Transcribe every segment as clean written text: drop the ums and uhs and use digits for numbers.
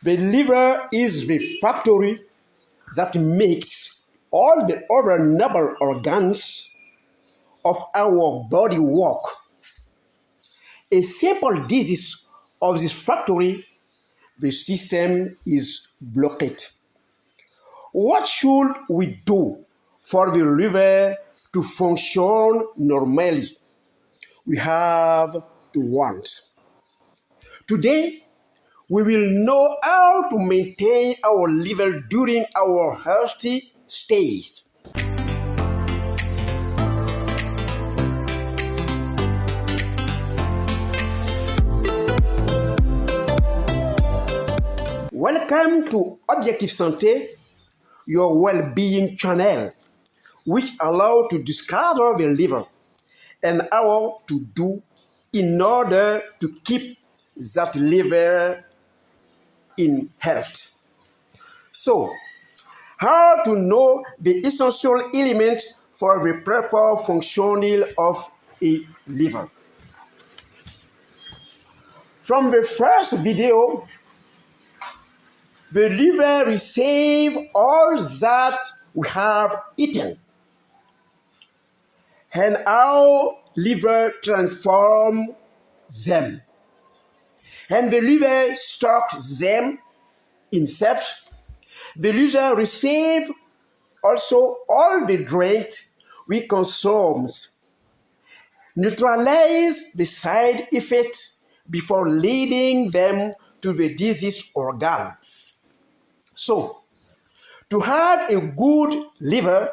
The liver is the factory that makes all the other noble organs of our body work. A simple disease of this factory, the system is blocked. What should we do for the liver to function normally? We have to want. Today, we will know how to maintain our liver during our healthy stage. Welcome to Objective Santé, your well-being channel, which allows to discover the liver and how to do in order to keep that liver in health. So, how to know the essential elements for the proper functioning of a liver. From the first video, the liver receives all that we have eaten and how liver transforms them. And the liver stocks them in itself. The liver receives also all the drinks we consume, neutralize the side effects before leading them to the disease organ. So, to have a good liver,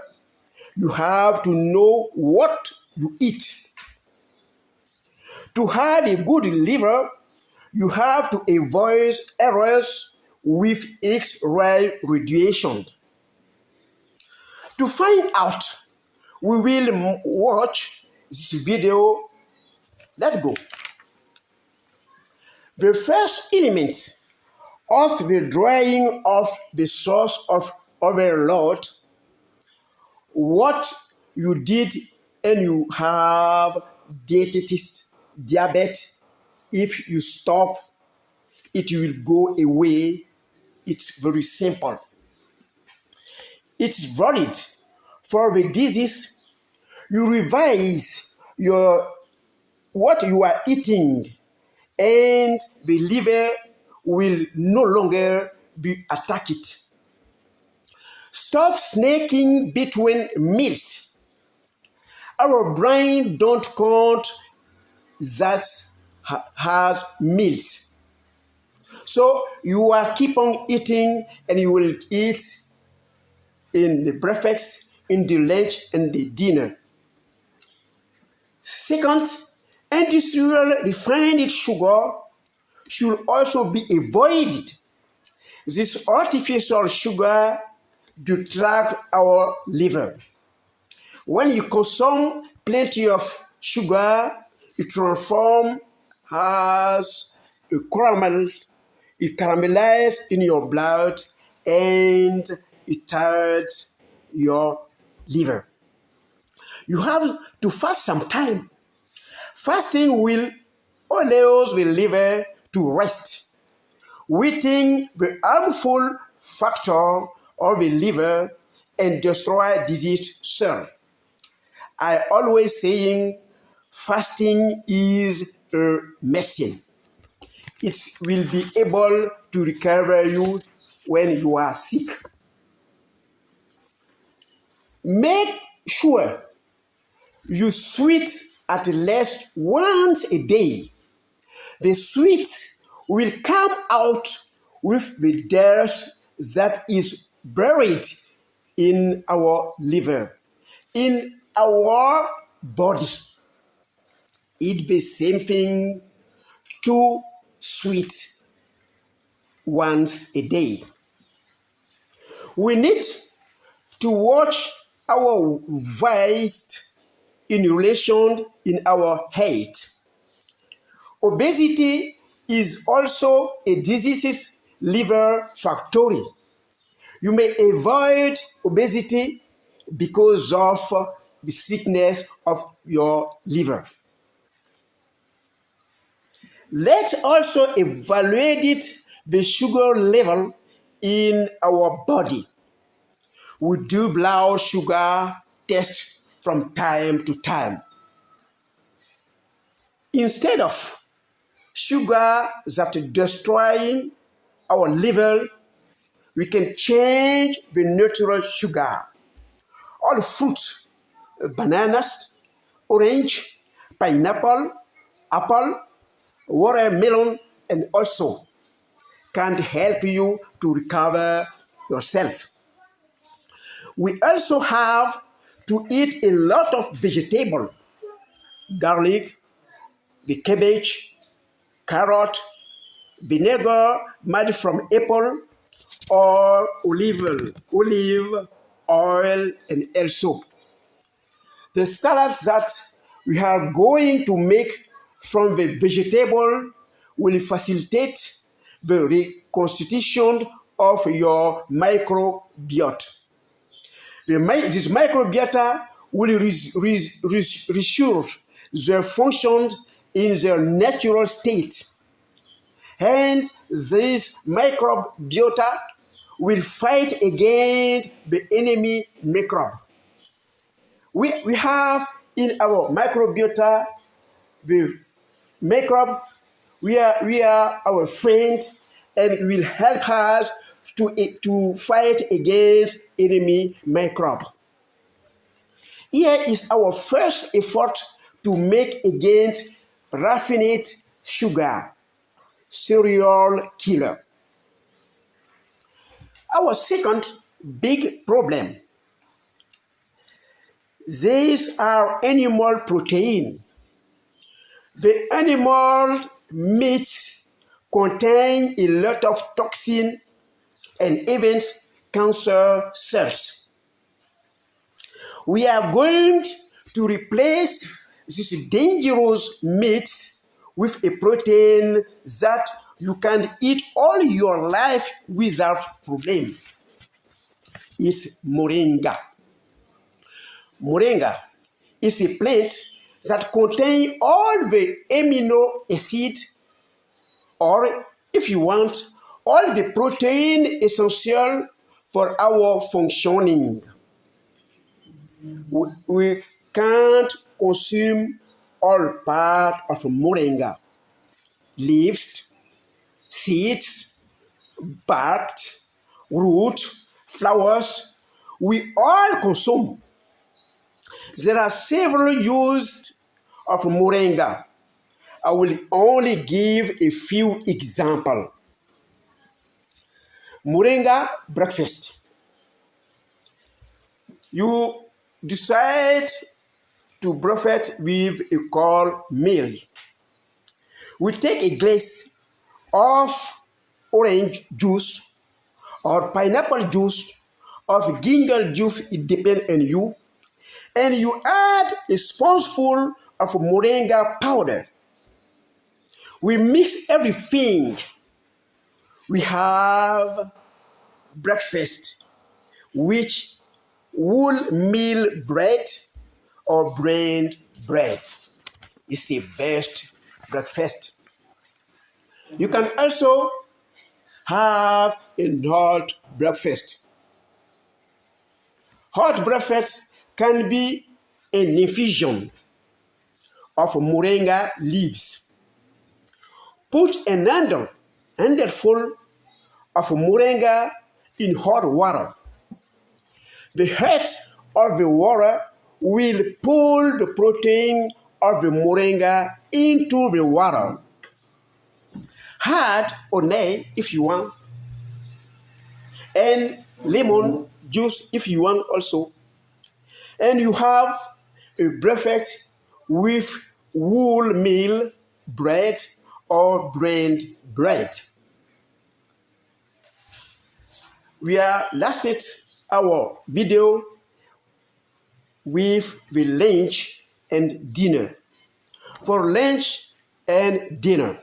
you have to know what you eat. To have a good liver, you have to avoid errors with X-ray radiation. To find out, we will watch this video. Let's go. The first element of the drying of the source of overload, what you did and you have diabetes, if you stop, it will go away. It's very simple. It's valid for the disease. You revise what you are eating, and the liver will no longer be attacked. Stop snacking between meals. Our brain don't count that has meals. So you are keep on eating, and you will eat in the breakfast, in the lunch, and the dinner. Second, industrial refined sugar should also be avoided. This artificial sugar detracts our liver. When you consume plenty of sugar, it transforms as a caramel. It caramelizes in your blood and it hurts your liver. You have to fast some time. Fasting will allow the liver to rest, wetting the harmful factor of the liver and destroy disease cells. I always saying fasting is a medicine. It will be able to recover you when you are sick. Make sure you sweat at least once a day. The sweat will come out with the dirt that is buried in our liver, in our body. Eat the same thing, too sweet once a day. We need to watch our waist in relation in our height. Obesity is also a disease's liver factory. You may avoid obesity because of the sickness of your liver. Let's also evaluate the sugar level in our body. We do blood sugar tests from time to time. Instead of sugar that destroying our liver, we can change the natural sugar. All fruits, bananas, orange, pineapple, apple, watermelon, and also can help you to recover yourself. We also have to eat a lot of vegetable, garlic, the cabbage, carrot, vinegar made from apple or olive oil, and also the salads that we are going to make from the vegetable will facilitate the reconstitution of your microbiota. This microbiota will restore their functions in their natural state. Hence, this microbiota will fight against the enemy microbe. We have in our microbiota the microbe. We are our friend and will help us to fight against enemy microbe. Here is our first effort to make against raffinate sugar, serial killer. Our second big problem, these are animal protein. The animal meats contain a lot of toxin and even cancer cells. We are going to replace this dangerous meat with a protein that you can eat all your life without problem. It's Moringa. Moringa is a plant that contains all the amino acids, or if you want, all the protein essential for our functioning. We can't consume all part of moringa: leaves, seeds, bark, root, flowers. We all consume. There are several uses of moringa. I will only give a few examples. Moringa breakfast. You decide to breakfast with a cold meal. We take a glass of orange juice or pineapple juice or ginger juice, it depends on you, and you add a spoonful of moringa powder. We mix everything. We have breakfast, which wholemeal bread or grain bread is the best breakfast. You can also have a hot breakfast. Hot breakfast can be an infusion of moringa leaves. Put an handful of moringa in hot water. The heat of the water will pull the protein of the moringa into the water. Add honey if you want, and lemon juice if you want also. And you have a breakfast with wholemeal bread or grain bread. We are lasted our video with the lunch and dinner. For lunch and dinner,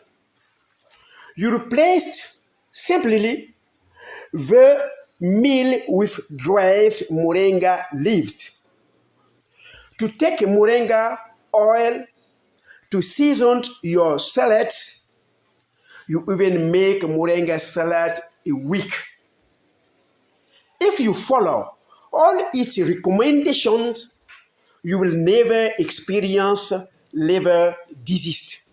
you replaced simply the meal with dried moringa leaves. To take moringa oil to season your salads, You even make Moringa salad a week. If you follow all its recommendations, you will never experience liver disease.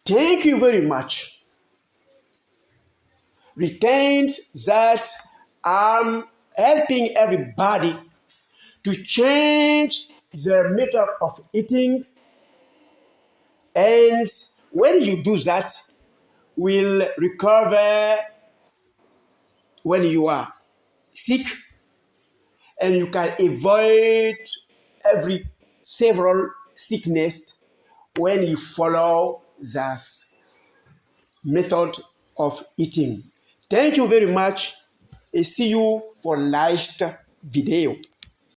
Thank you very much. Retained that I'm helping everybody to change their method of eating, and when you do that, will recover when you are sick, and you can avoid every several sickness when you follow that method of eating. Thank you very much. I see you for next video.